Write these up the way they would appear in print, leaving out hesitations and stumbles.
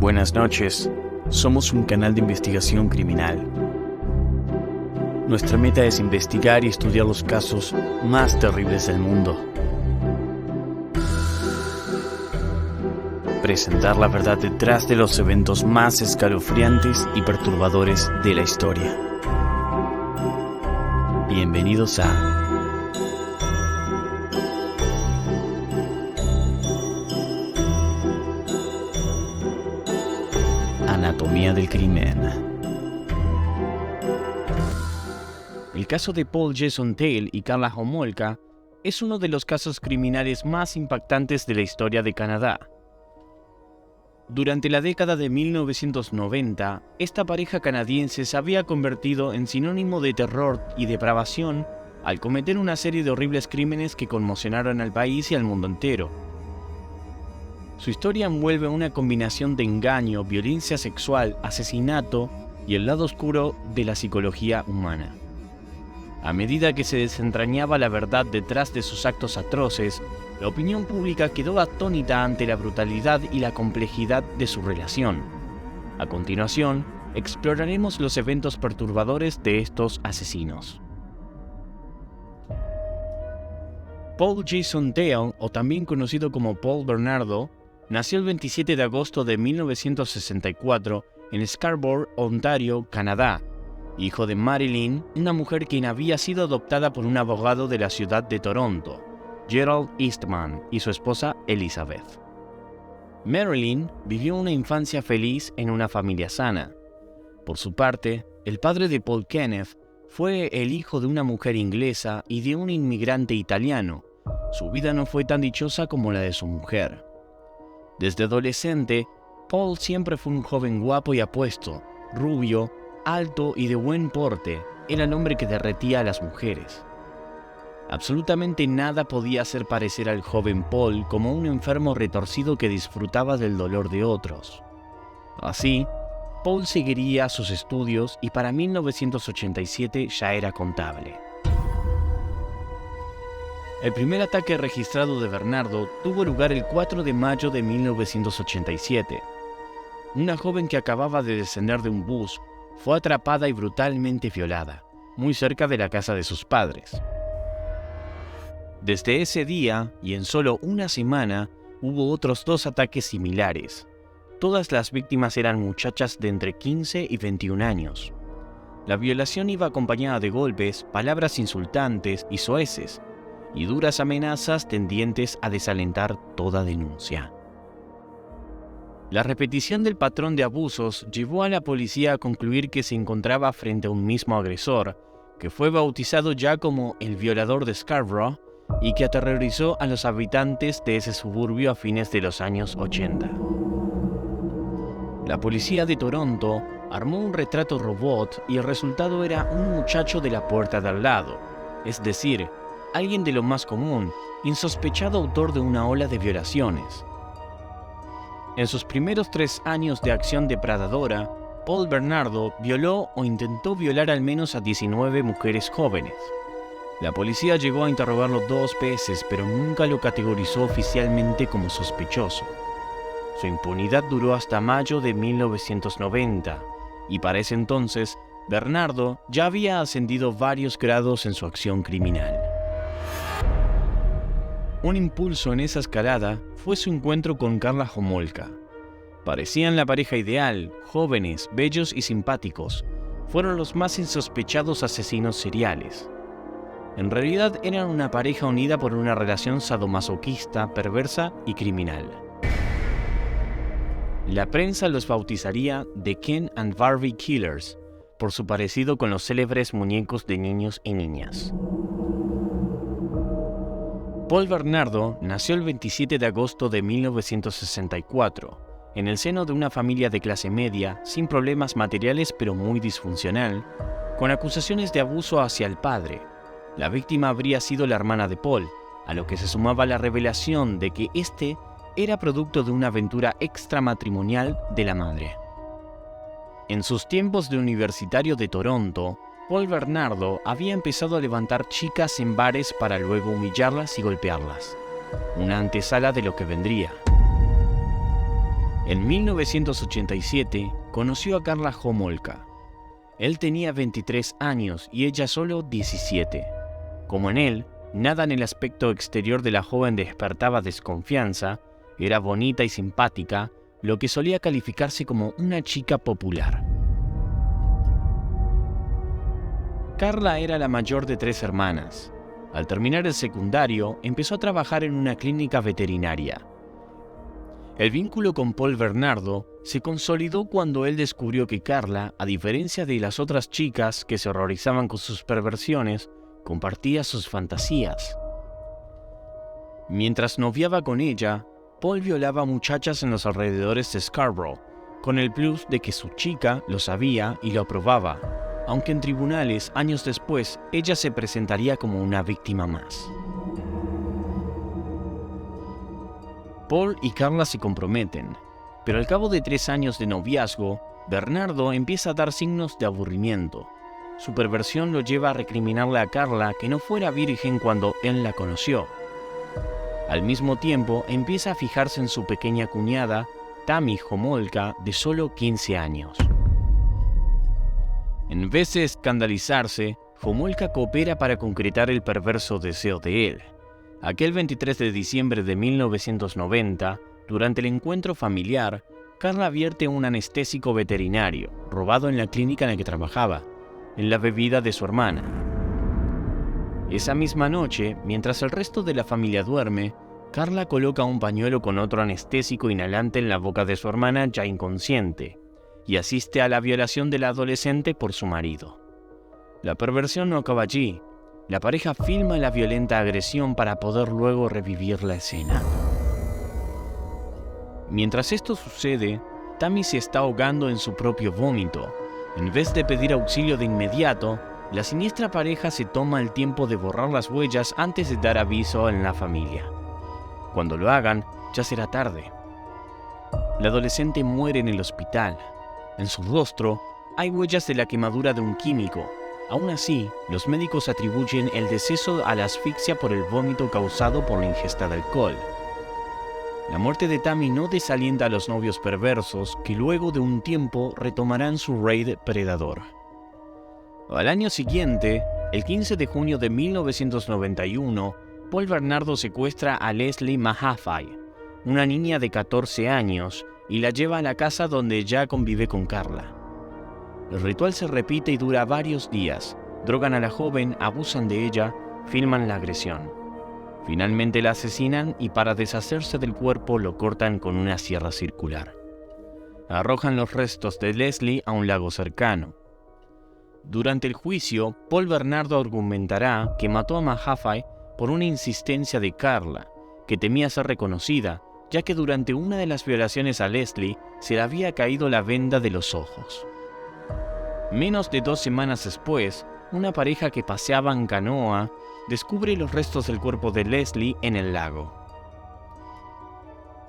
Buenas noches, somos un canal de investigación criminal. Nuestra meta es investigar y estudiar los casos más terribles del mundo. Presentar la verdad detrás de los eventos más escalofriantes y perturbadores de la historia. Bienvenidos a Anatomía del crimen. El caso de Paul Jason Tale y Karla Homolka es uno de los casos criminales más impactantes de la historia de Canadá. Durante la década de 1990, esta pareja canadiense se había convertido en sinónimo de terror y depravación al cometer una serie de horribles crímenes que conmocionaron al país y al mundo entero. Su historia envuelve una combinación de engaño, violencia sexual, asesinato y el lado oscuro de la psicología humana. A medida que se desentrañaba la verdad detrás de sus actos atroces, la opinión pública quedó atónita ante la brutalidad y la complejidad de su relación. A continuación, exploraremos los eventos perturbadores de estos asesinos. Paul Jason Tale, o también conocido como Paul Bernardo, nació el 27 de agosto de 1964 en Scarborough, Ontario, Canadá, hijo de Marilyn, una mujer quien había sido adoptada por un abogado de la ciudad de Toronto, Gerald Eastman, y su esposa Elizabeth. Marilyn vivió una infancia feliz en una familia sana. Por su parte, el padre de Paul Kenneth fue el hijo de una mujer inglesa y de un inmigrante italiano. Su vida no fue tan dichosa como la de su mujer. Desde adolescente, Paul siempre fue un joven guapo y apuesto, rubio, alto y de buen porte. Era el hombre que derretía a las mujeres. Absolutamente nada podía hacer parecer al joven Paul como un enfermo retorcido que disfrutaba del dolor de otros. Así, Paul seguiría sus estudios y para 1987 ya era contable. El primer ataque registrado de Bernardo tuvo lugar el 4 de mayo de 1987. Una joven que acababa de descender de un bus fue atrapada y brutalmente violada, muy cerca de la casa de sus padres. Desde ese día, y en solo una semana, hubo otros 2 ataques similares. Todas las víctimas eran muchachas de entre 15 y 21 años. La violación iba acompañada de golpes, palabras insultantes y soeces, y duras amenazas tendientes a desalentar toda denuncia. La repetición del patrón de abusos llevó a la policía a concluir que se encontraba frente a un mismo agresor, que fue bautizado ya como el violador de Scarborough y que aterrorizó a los habitantes de ese suburbio a fines de los años 80. La policía de Toronto armó un retrato robot y el resultado era un muchacho de la puerta de al lado, es decir, alguien de lo más común, insospechado autor de una ola de violaciones. En sus primeros 3 años de acción depredadora, Paul Bernardo violó o intentó violar al menos a 19 mujeres jóvenes. La policía llegó a interrogarlo 2 veces, pero nunca lo categorizó oficialmente como sospechoso. Su impunidad duró hasta mayo de 1990, y para ese entonces, Bernardo ya había ascendido varios grados en su acción criminal. Un impulso en esa escalada fue su encuentro con Karla Homolka. Parecían la pareja ideal, jóvenes, bellos y simpáticos. Fueron los más insospechados asesinos seriales. En realidad eran una pareja unida por una relación sadomasoquista, perversa y criminal. La prensa los bautizaría The Ken and Barbie Killers, por su parecido con los célebres muñecos de niños y niñas. Paul Bernardo nació el 27 de agosto de 1964, en el seno de una familia de clase media, sin problemas materiales pero muy disfuncional, con acusaciones de abuso hacia el padre. La víctima habría sido la hermana de Paul, a lo que se sumaba la revelación de que este era producto de una aventura extramatrimonial de la madre. En sus tiempos de universitario de Toronto, Paul Bernardo había empezado a levantar chicas en bares para luego humillarlas y golpearlas, una antesala de lo que vendría. En 1987 conoció a Karla Homolka. Él tenía 23 años y ella solo 17. Como en él, nada en el aspecto exterior de la joven despertaba desconfianza, era bonita y simpática, lo que solía calificarse como una chica popular. Karla era la mayor de 3 hermanas. Al terminar el secundario, empezó a trabajar en una clínica veterinaria. El vínculo con Paul Bernardo se consolidó cuando él descubrió que Karla, a diferencia de las otras chicas que se horrorizaban con sus perversiones, compartía sus fantasías. Mientras noviaba con ella, Paul violaba a muchachas en los alrededores de Scarborough, con el plus de que su chica lo sabía y lo aprobaba, aunque en tribunales, años después, ella se presentaría como una víctima más. Paul y Karla se comprometen, pero al cabo de 3 años de noviazgo, Bernardo empieza a dar signos de aburrimiento. Su perversión lo lleva a recriminarle a Karla que no fuera virgen cuando él la conoció. Al mismo tiempo, empieza a fijarse en su pequeña cuñada, Tammy Homolka, de solo 15 años. En vez de escandalizarse, Homolka coopera para concretar el perverso deseo de él. Aquel 23 de diciembre de 1990, durante el encuentro familiar, Karla vierte un anestésico veterinario, robado en la clínica en la que trabajaba, en la bebida de su hermana. Esa misma noche, mientras el resto de la familia duerme, Karla coloca un pañuelo con otro anestésico inhalante en la boca de su hermana ya inconsciente, y asiste a la violación de la adolescente por su marido. La perversión no acaba allí. La pareja filma la violenta agresión para poder luego revivir la escena. Mientras esto sucede, Tammy se está ahogando en su propio vómito. En vez de pedir auxilio de inmediato, la siniestra pareja se toma el tiempo de borrar las huellas antes de dar aviso en la familia. Cuando lo hagan, ya será tarde. La adolescente muere en el hospital. En su rostro hay huellas de la quemadura de un químico. Aún así, los médicos atribuyen el deceso a la asfixia por el vómito causado por la ingesta de alcohol. La muerte de Tammy no desalienta a los novios perversos que luego de un tiempo retomarán su raid predador. Al año siguiente, el 15 de junio de 1991, Paul Bernardo secuestra a Leslie Mahaffey, una niña de 14 años, y la lleva a la casa donde ya convive con Karla. El ritual se repite y dura varios días. Drogan a la joven, abusan de ella, filman la agresión. Finalmente la asesinan y para deshacerse del cuerpo lo cortan con una sierra circular. Arrojan los restos de Leslie a un lago cercano. Durante el juicio, Paul Bernardo argumentará que mató a Mahaffey por una insistencia de Karla, que temía ser reconocida, ya que durante una de las violaciones a Leslie se le había caído la venda de los ojos. Menos de 2 semanas después, una pareja que paseaba en canoa descubre los restos del cuerpo de Leslie en el lago.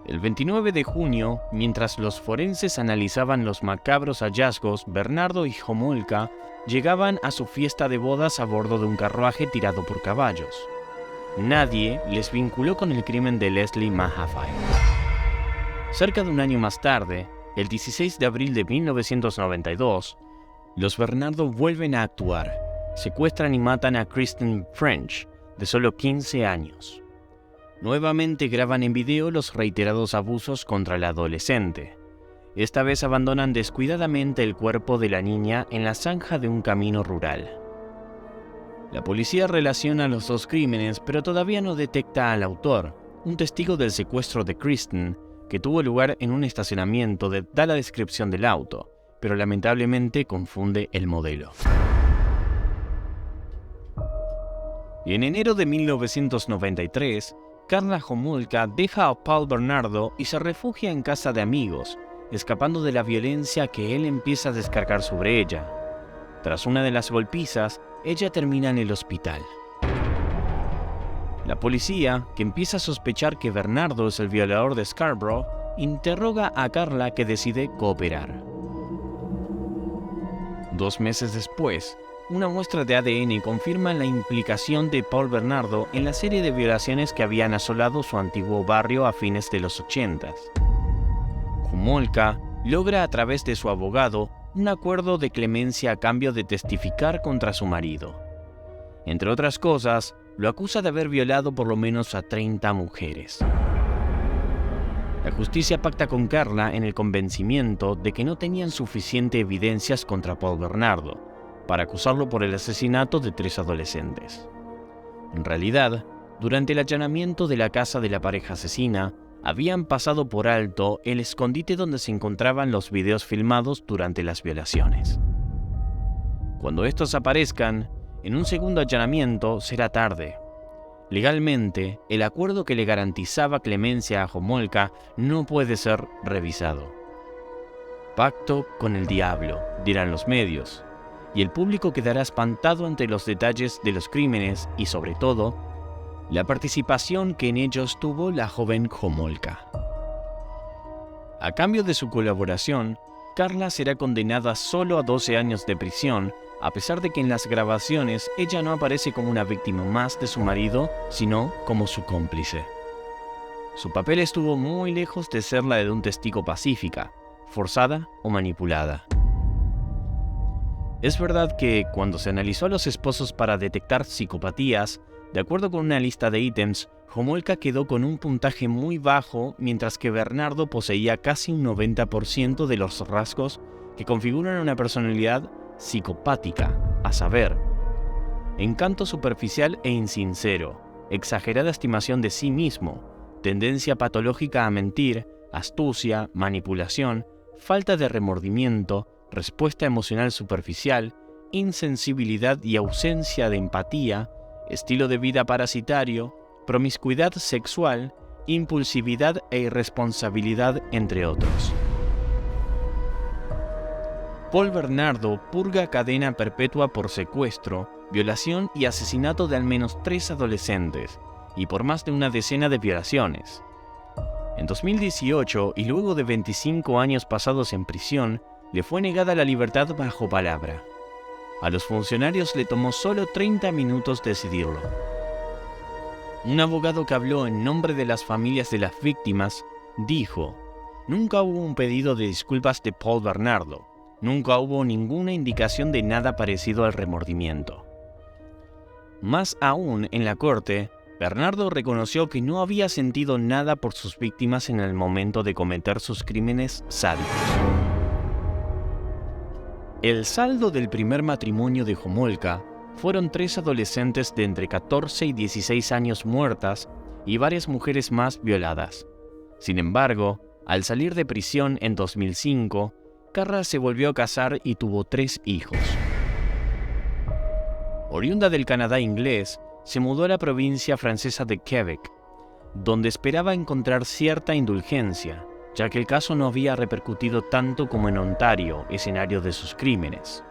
El 29 de junio, mientras los forenses analizaban los macabros hallazgos, Bernardo y Homolka llegaban a su fiesta de bodas a bordo de un carruaje tirado por caballos. Nadie les vinculó con el crimen de Leslie Mahaffey. Cerca de un año más tarde, el 16 de abril de 1992, los Bernardo vuelven a actuar. Secuestran y matan a Kristen French, de solo 15 años. Nuevamente graban en video los reiterados abusos contra la adolescente. Esta vez abandonan descuidadamente el cuerpo de la niña en la zanja de un camino rural. La policía relaciona los 2 crímenes, pero todavía no detecta al autor, un testigo del secuestro de Kristen, que tuvo lugar en un estacionamiento, da la descripción del auto, pero lamentablemente confunde el modelo. Y en enero de 1993, Karla Homolka deja a Paul Bernardo y se refugia en casa de amigos, escapando de la violencia que él empieza a descargar sobre ella. Tras una de las golpizas, ella termina en el hospital. La policía, que empieza a sospechar que Bernardo es el violador de Scarborough, interroga a Karla, que decide cooperar. 2 meses después, una muestra de ADN confirma la implicación de Paul Bernardo en la serie de violaciones que habían asolado su antiguo barrio a fines de los 80. Homolka logra a través de su abogado un acuerdo de clemencia a cambio de testificar contra su marido. Entre otras cosas, lo acusa de haber violado por lo menos a 30 mujeres. La justicia pacta con Carla en el convencimiento de que no tenían suficiente evidencias contra Paul Bernardo para acusarlo por el asesinato de 3 adolescentes. En realidad, durante el allanamiento de la casa de la pareja asesina, habían pasado por alto el escondite donde se encontraban los videos filmados durante las violaciones. Cuando estos aparezcan, en un segundo allanamiento será tarde. Legalmente, el acuerdo que le garantizaba clemencia a Homolka no puede ser revisado. Pacto con el diablo, dirán los medios, y el público quedará espantado ante los detalles de los crímenes y, sobre todo, la participación que en ellos tuvo la joven Homolka. A cambio de su colaboración, Carla será condenada solo a 12 años de prisión, a pesar de que en las grabaciones ella no aparece como una víctima más de su marido, sino como su cómplice. Su papel estuvo muy lejos de ser la de un testigo pacífica, forzada o manipulada. Es verdad que, cuando se analizó a los esposos para detectar psicopatías, de acuerdo con una lista de ítems, Homolka quedó con un puntaje muy bajo, mientras que Bernardo poseía casi un 90% de los rasgos que configuran una personalidad psicopática, a saber, encanto superficial e insincero, exagerada estimación de sí mismo, tendencia patológica a mentir, astucia, manipulación, falta de remordimiento, respuesta emocional superficial, insensibilidad y ausencia de empatía, estilo de vida parasitario, promiscuidad sexual, impulsividad e irresponsabilidad, entre otros. Paul Bernardo purga cadena perpetua por secuestro, violación y asesinato de al menos 3 adolescentes, y por más de una decena de violaciones. En 2018, y luego de 25 años pasados en prisión, le fue negada la libertad bajo palabra. A los funcionarios le tomó solo 30 minutos decidirlo. Un abogado que habló en nombre de las familias de las víctimas dijo: "Nunca hubo un pedido de disculpas de Paul Bernardo. Nunca hubo ninguna indicación de nada parecido al remordimiento". Más aún, en la corte, Bernardo reconoció que no había sentido nada por sus víctimas en el momento de cometer sus crímenes sádicos. El saldo del primer matrimonio de Homolka fueron 3 adolescentes de entre 14 y 16 años muertas y varias mujeres más violadas. Sin embargo, al salir de prisión en 2005, Carla se volvió a casar y tuvo 3 hijos. Oriunda del Canadá inglés, se mudó a la provincia francesa de Quebec, donde esperaba encontrar cierta indulgencia, ya que el caso no había repercutido tanto como en Ontario, escenario de sus crímenes.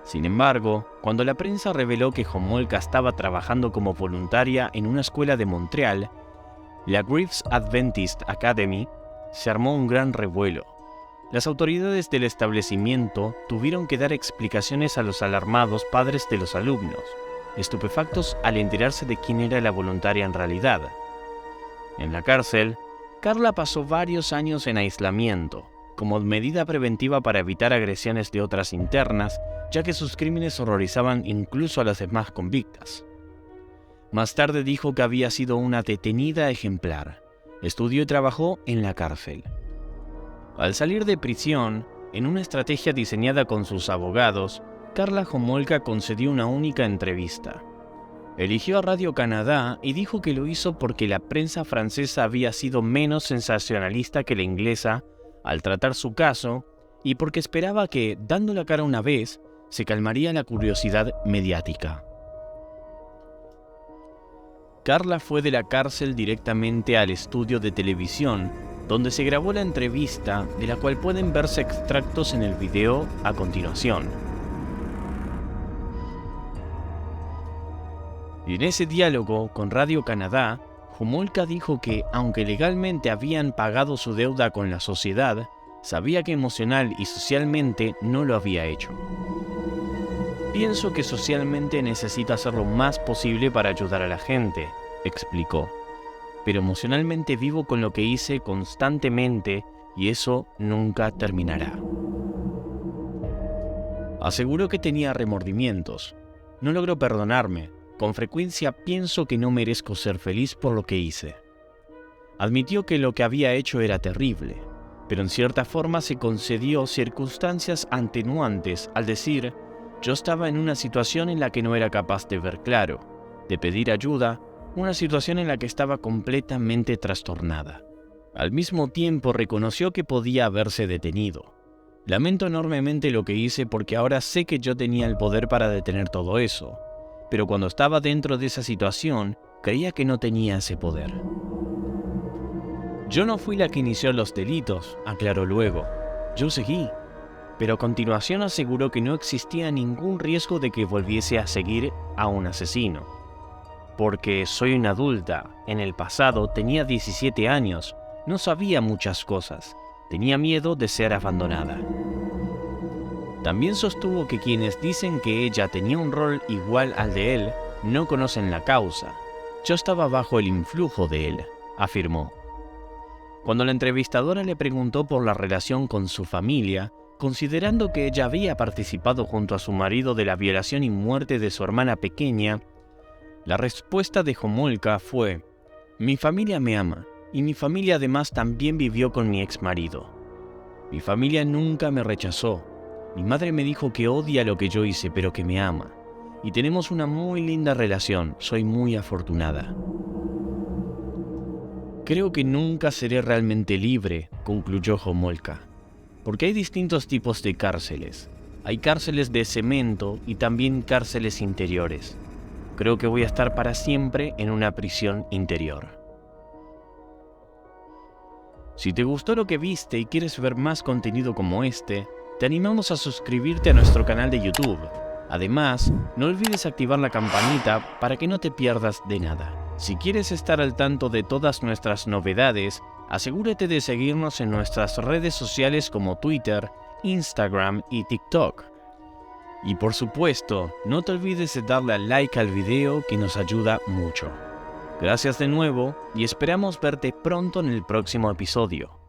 Sin embargo, cuando la prensa reveló que Homolka estaba trabajando como voluntaria en una escuela de Montreal, la Greaves Adventist Academy, se armó un gran revuelo. Las autoridades del establecimiento tuvieron que dar explicaciones a los alarmados padres de los alumnos, estupefactos al enterarse de quién era la voluntaria en realidad. En la cárcel, Carla pasó varios años en aislamiento, como medida preventiva para evitar agresiones de otras internas, ya que sus crímenes horrorizaban incluso a las demás convictas. Más tarde dijo que había sido una detenida ejemplar. Estudió y trabajó en la cárcel. Al salir de prisión, en una estrategia diseñada con sus abogados, Carla Homolka concedió una única entrevista. Eligió a Radio-Canada y dijo que lo hizo porque la prensa francesa había sido menos sensacionalista que la inglesa al tratar su caso y porque esperaba que, dando la cara una vez, se calmaría la curiosidad mediática. Carla fue de la cárcel directamente al estudio de televisión, donde se grabó la entrevista, de la cual pueden verse extractos en el video a continuación. Y en ese diálogo con Radio-Canada, Homolka dijo que, aunque legalmente habían pagado su deuda con la sociedad, sabía que emocional y socialmente no lo había hecho. "Pienso que socialmente necesito hacer lo más posible para ayudar a la gente", explicó. "Pero emocionalmente vivo con lo que hice constantemente y eso nunca terminará. Aseguró que tenía remordimientos. No logro perdonarme. Con frecuencia pienso que no merezco ser feliz por lo que hice. Admitió que lo que había hecho era terrible, pero en cierta forma se concedió circunstancias atenuantes al decir: yo estaba en una situación en la que no era capaz de ver claro, de pedir ayuda, una situación en la que estaba completamente trastornada. Al mismo tiempo reconoció que podía haberse detenido. Lamento enormemente lo que hice porque ahora sé que yo tenía el poder para detener todo eso, pero cuando estaba dentro de esa situación, creía que no tenía ese poder. Yo no fui la que inició los delitos, aclaró luego. Yo seguí, pero a continuación aseguró que no existía ningún riesgo de que volviese a seguir a un asesino. Porque soy una adulta, en el pasado tenía 17 años, no sabía muchas cosas, tenía miedo de ser abandonada. También sostuvo que quienes dicen que ella tenía un rol igual al de él, no conocen la causa. Yo estaba bajo el influjo de él, afirmó. Cuando la entrevistadora le preguntó por la relación con su familia, considerando que ella había participado junto a su marido de la violación y muerte de su hermana pequeña, la respuesta de Homolka fue: mi familia me ama, y mi familia además también vivió con mi exmarido. Mi familia nunca me rechazó. Mi madre me dijo que odia lo que yo hice, pero que me ama. Y tenemos una muy linda relación, soy muy afortunada. Creo que nunca seré realmente libre, concluyó Homolka, porque hay distintos tipos de cárceles. Hay cárceles de cemento y también cárceles interiores. Creo que voy a estar para siempre en una prisión interior. Si te gustó lo que viste y quieres ver más contenido como este, te animamos a suscribirte a nuestro canal de YouTube. Además, no olvides activar la campanita para que no te pierdas de nada. Si quieres estar al tanto de todas nuestras novedades, asegúrate de seguirnos en nuestras redes sociales como Twitter, Instagram y TikTok. Y por supuesto, no te olvides de darle al like al video, que nos ayuda mucho. Gracias de nuevo y esperamos verte pronto en el próximo episodio.